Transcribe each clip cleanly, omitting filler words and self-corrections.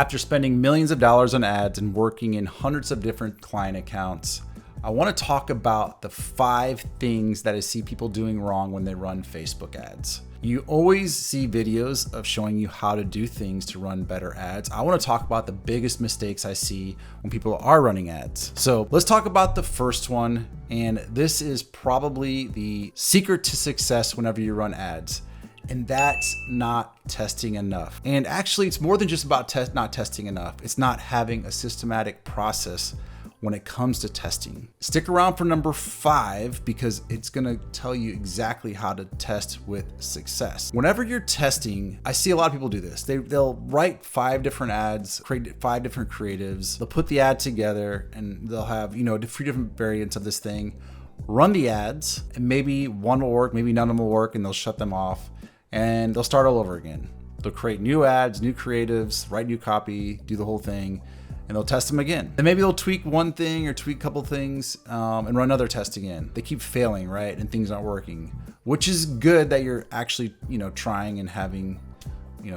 After spending millions of dollars on ads and working in hundreds of different client accounts, I want to talk about the 5 things that I see people doing wrong when they run Facebook ads. You always see videos of showing you how to do things to run better ads. I want to talk about the biggest mistakes I see when people are running ads. So let's talk about the first one. And this is probably the secret to success whenever you run ads. And that's not testing enough. And actually, it's more than just about not testing enough. It's not having a systematic process when it comes to testing. Stick around for number 5 because it's gonna tell you exactly how to test with success. Whenever you're testing, I see a lot of people do this. They'll write 5 different ads, create 5 different creatives. They'll put the ad together and they'll have 3 different variants of this thing. Run the ads, and maybe one will work, maybe none of them will work, and they'll shut them off. And they'll start all over again. They'll create new ads, new creatives, write new copy, do the whole thing, and they'll test them again. And maybe they'll tweak one thing or tweak a couple things and run another test again. They keep failing, right? And things aren't working, which is good that you're actually, trying and having,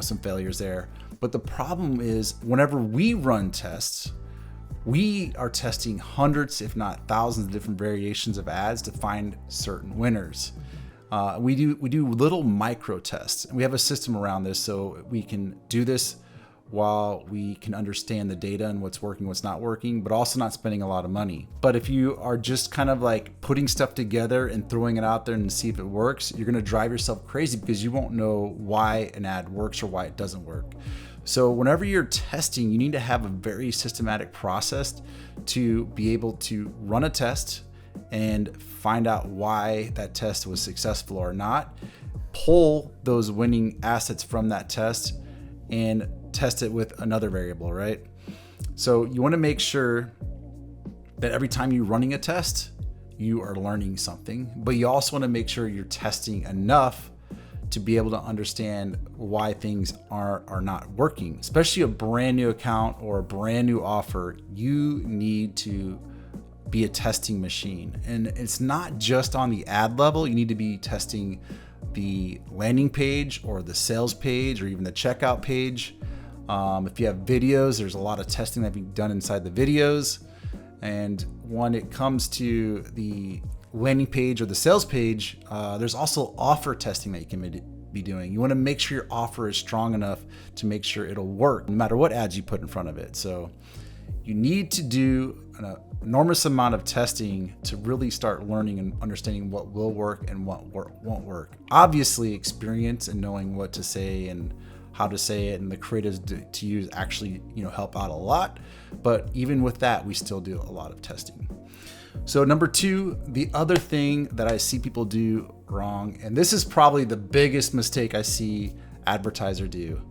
some failures there. But the problem is whenever we run tests, we are testing hundreds, if not thousands of different variations of ads to find certain winners. We do little micro tests, and we have a system around this so we can do this while we can understand the data and what's working, what's not working, but also not spending a lot of money. But if you are just kind of like putting stuff together and throwing it out there and see if it works, you're going to drive yourself crazy because you won't know why an ad works or why it doesn't work. So whenever you're testing, you need to have a very systematic process to be able to run a test and find out why that test was successful or not, pull those winning assets from that test and test it with another variable, right? So you want to make sure that every time you're running a test, you are learning something, but you also want to make sure you're testing enough to be able to understand why things are not working. Especially a brand new account or a brand new offer, you need to be a testing machine. And it's not just on the ad level. You need to be testing the landing page or the sales page or even the checkout page. If you have videos, there's a lot of testing that can be done inside the videos. And when it comes to the landing page or the sales page, there's also offer testing that you can be doing. You want to make sure your offer is strong enough to make sure it'll work no matter what ads you put in front of it. So you need to do an enormous amount of testing to really start learning and understanding what will work and what won't work. Obviously, experience and knowing what to say and how to say it and the creatives to use actually, help out a lot. But even with that, we still do a lot of testing. So number 2, the other thing that I see people do wrong, and this is probably the biggest mistake I see advertisers do.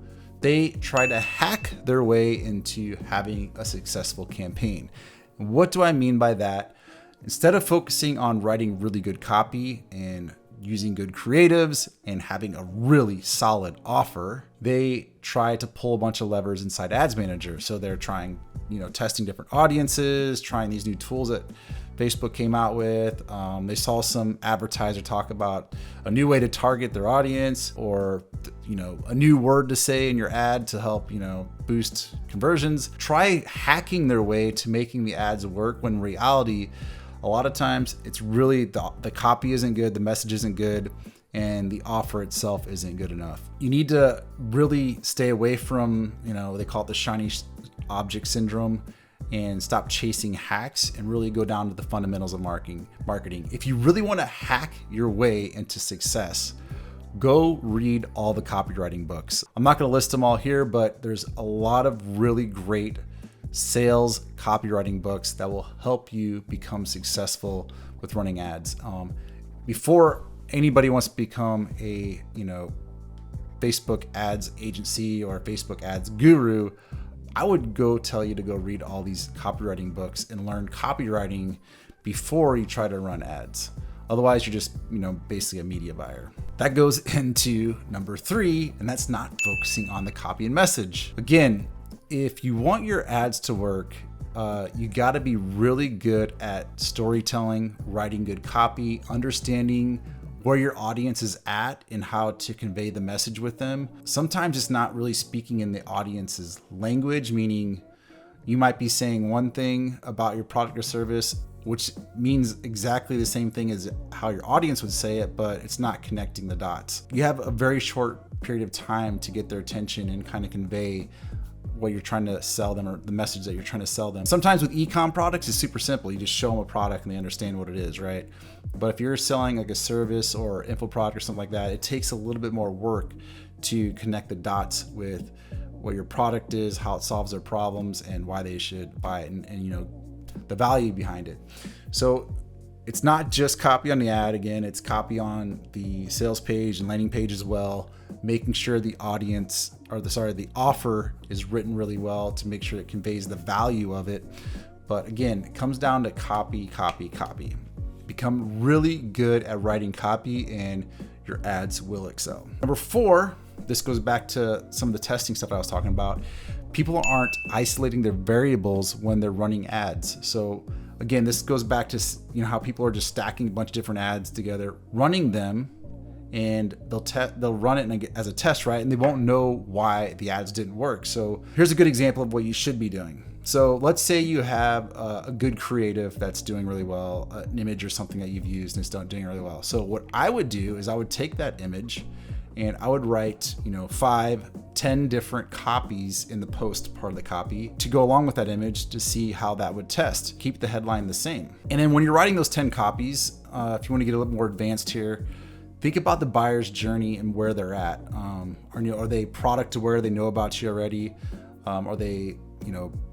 They try to hack their way into having a successful campaign. What do I mean by that? Instead of focusing on writing really good copy and using good creatives and having a really solid offer, they try to pull a bunch of levers inside Ads Manager. So they're trying, testing different audiences, trying these new tools that Facebook came out with. They saw some advertiser talk about a new way to target their audience or, a new word to say in your ad to help, boost conversions. Try hacking their way to making the ads work when in reality, a lot of times it's really the copy isn't good, the message isn't good, and the offer itself isn't good enough. You need to really stay away from, they call it the shiny object syndrome, and stop chasing hacks and really go down to the fundamentals of marketing. If you really want to hack your way into success, go read all the copywriting books. I'm not going to list them all here, but there's a lot of really great sales copywriting books that will help you become successful with running ads. Before anybody wants to become a, Facebook ads agency or a Facebook ads guru, I would go tell you to go read all these copywriting books and learn copywriting before you try to run ads. Otherwise, you're just, basically a media buyer. That goes into number 3, and that's not focusing on the copy and message. Again, if you want your ads to work, you got to be really good at storytelling, writing good copy, understanding where your audience is at and how to convey the message with them. Sometimes it's not really speaking in the audience's language, meaning you might be saying one thing about your product or service, which means exactly the same thing as how your audience would say it, but it's not connecting the dots. You have a very short period of time to get their attention and kind of convey what you're trying to sell them or the message that you're trying to sell them. Sometimes with e-com products, it's super simple. You just show them a product and they understand what it is, right? But if you're selling like a service or info product or something like that, it takes a little bit more work to connect the dots with what your product is, how it solves their problems, and why they should buy it, and you know, the value behind it. So it's not just copy on the ad. Again, it's copy on the sales page and landing page as well, making sure the the offer is written really well to make sure it conveys the value of it. But again, it comes down to copy. Become really good at writing copy and your ads will excel. Number 4, this goes back to some of the testing stuff I was talking about. People aren't isolating their variables when they're running ads. So again, this goes back to, you know, how people are just stacking a bunch of different ads together, running them, and they'll run it as a test, right? And they won't know why the ads didn't work. So here's a good example of what you should be doing. So let's say you have a good creative that's doing really well, an image or something that you've used and it's doing really well. So what I would do is I would take that image and I would write, 5-10 different copies in the post part of the copy to go along with that image to see how that would test. Keep the headline the same. And then when you're writing those 10 copies, if you want to get a little more advanced here, think about the buyer's journey and where they're at. Are they product aware? They know about you already? Are they,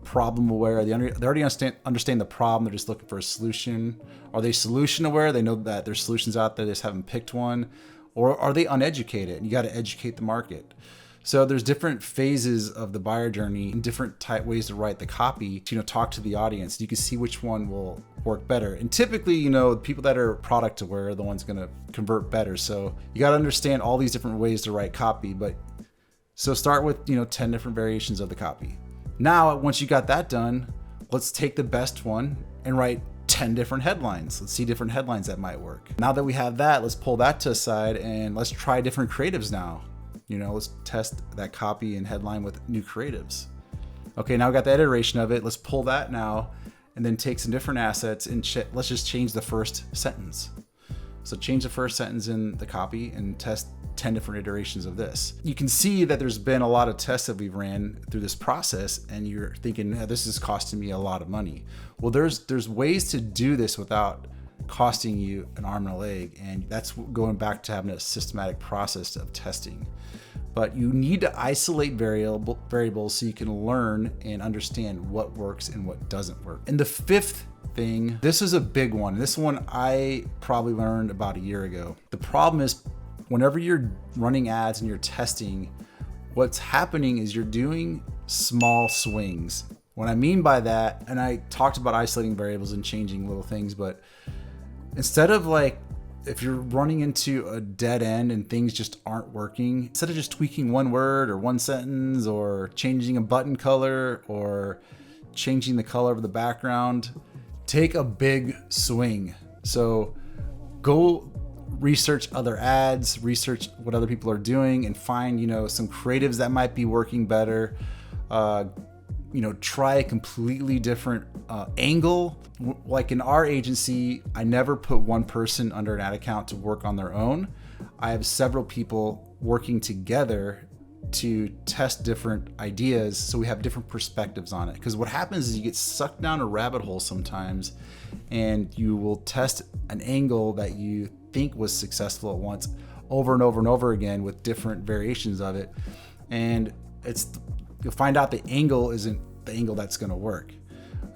problem aware? They already understand the problem. They're just looking for a solution. Are they solution aware? They know that there's solutions out there. They just haven't picked one. Or are they uneducated? And you got to educate the market. So there's different phases of the buyer journey and different type ways to write the copy to, talk to the audience. You can see which one will work better. And typically, people that are product aware are the ones going to convert better. So you got to understand all these different ways to write copy. So start with, 10 different variations of the copy. Now, once you got that done, let's take the best one and write 10 different headlines. Let's see different headlines that might work. Now that we have that, let's pull that to the side and let's try different creatives now. Let's test that copy and headline with new creatives. Okay, now we got the iteration of it. Let's pull that now and then take some different assets and let's just change the first sentence. So change the first sentence in the copy and test 10 different iterations of this. You can see that there's been a lot of tests that we've ran through this process and you're thinking, this is costing me a lot of money. Well, there's ways to do this without costing you an arm and a leg. And that's going back to having a systematic process of testing. But you need to isolate variables so you can learn and understand what works and what doesn't work. And the 5th thing, this is a big one. This one I probably learned about a year ago. The problem is whenever you're running ads and you're testing, what's happening is you're doing small swings. What I mean by that, and I talked about isolating variables and changing little things, but instead of if you're running into a dead end and things just aren't working, instead of just tweaking one word or one sentence or changing a button color or changing the color of the background, take a big swing. So go research other ads, research what other people are doing and find, some creatives that might be working better. Try a completely different angle. Like in our agency, I never put one person under an ad account to work on their own. I have several people working together to test different ideas so we have different perspectives on it. Because what happens is you get sucked down a rabbit hole sometimes and you will test an angle that you think was successful at once over and over and over again with different variations of it. And you'll find out the angle isn't the angle that's going to work.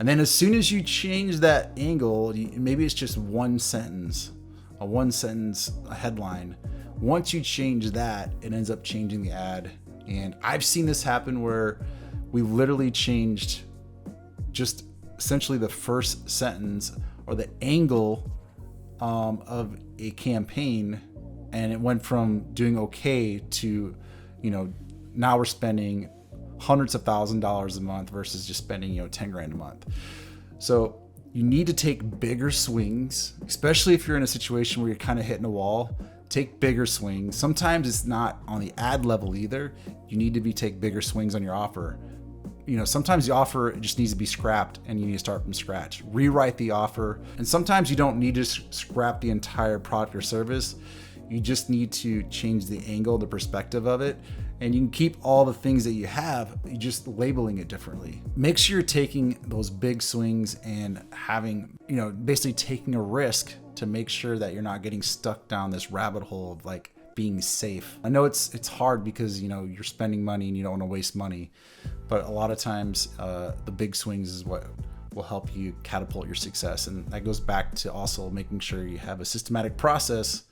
And then as soon as you change that angle, maybe it's just one sentence, a headline. Once you change that, it ends up changing the ad. And I've seen this happen where we literally changed just essentially the first sentence or the angle of a campaign, and it went from doing okay to, now we're spending hundreds of $1,000s a month versus just spending, $10 grand a month. So You need to take bigger swings, especially if you're in a situation where you're kind of hitting a wall. Take bigger swings. Sometimes it's not on the ad level either. You need to take bigger swings on your offer. Sometimes the offer just needs to be scrapped and you need to start from scratch. Rewrite the offer. And sometimes you don't need to scrap the entire product or service. You just need to change the angle, the perspective of it. And you can keep all the things that you have, you're just labeling it differently. Make sure you're taking those big swings and having, basically taking a risk to make sure that you're not getting stuck down this rabbit hole of like being safe. I know it's hard because you're spending money and you don't want to waste money, but a lot of times the big swings is what will help you catapult your success. And that goes back to also making sure you have a systematic process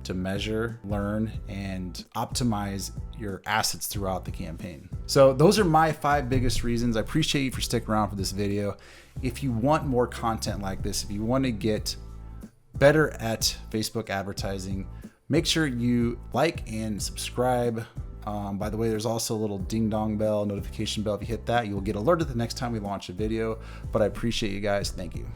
to measure, learn, and optimize your assets throughout the campaign. So those are my 5 biggest reasons. I appreciate you for sticking around for this video. If you want more content like this, if you want to get better at Facebook advertising, make sure you like and subscribe. By the way, there's also a little ding dong bell, notification bell. If you hit that, you will get alerted the next time we launch a video. But I appreciate you guys. Thank you.